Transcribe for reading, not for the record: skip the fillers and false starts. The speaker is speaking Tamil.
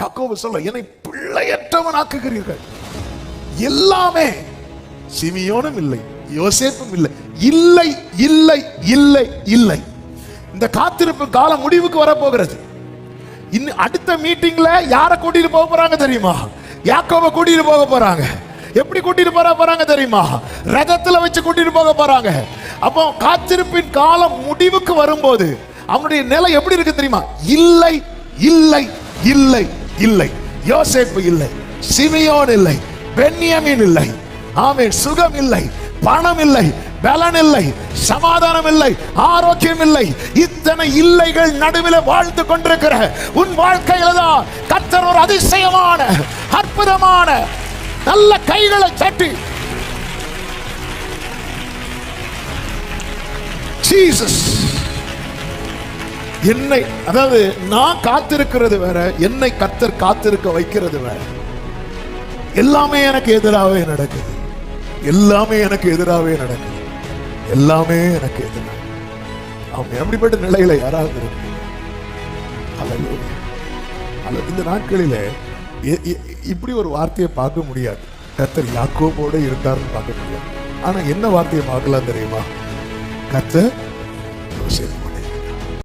யாக்கோபு சொல்ல, என்னை பிள்ளையற்றவன் ஆக்குகிறீர்கள். எல்லாமே சிமியோனும் இல்லை, யோசேப்பும் இல்லை, இல்லை இல்லை இல்லை இல்லை. இந்த காத்திருப்பு காலம் முடிவுக்கு வரப்போகிறது. இன்னும் அடுத்த மீட்டிங்ல யாரை கூட்டிட்டு போக போறாங்க தெரியுமா? யாக்கோபை கூட்டிட்டு போக போறாங்க. எப்படி கூட்டிட்டு போறாங்க தெரியுமா? ரதத்துல வச்சு கூட்டிட்டு போக போறாங்க. அப்போ காத்திருப்பின் காலம் முடிவுக்கு வரும்போது அவனுடைய நிலை எப்படி இருக்கு தெரியுமா? இல்லை இல்லை இல்லை இல்லை. யோசேப்பு இல்லை, சிமியோன் இல்லை, பென்யமீன் இல்லை, ஆமென், சுகம் இல்லை, பணம் இல்லை, பலன் இல்லை, சமாதானம் இல்லை, ஆரோக்கியம் இல்லை. இத்தனை இல்லைகள் நடுவில் வாழ்ந்து கொண்டிருக்கிற உன் வாழ்க்கையில தான் கர்த்தர் ஒரு அதிசயமான அற்புதமான நல்ல கைகளை தட்டி ஜீசஸ் என்னை, அதாவது நான் காத்திருக்கிறது வேற, என்னை கர்த்தர் காத்திருக்க வைக்கிறது வேற. எல்லாமே எனக்கு எதிராகவே நடக்குது, எல்லாமே எனக்கு எதிராகவே நடக்குது, எல்லாமே எனக்கு எதிராக. அவங்க எப்படிப்பட்ட நிலையில யாராவது இருக்கு? இந்த நாட்களில இப்படி ஒரு வார்த்தையை பார்க்க முடியாது. கர்த்தர் யாக்கோபோட இருந்தாருன்னு பார்க்க முடியாது. ஆனா என்ன வார்த்தையை பார்க்கலாம் தெரியுமா? கர்த்தர் யோசேப்பு.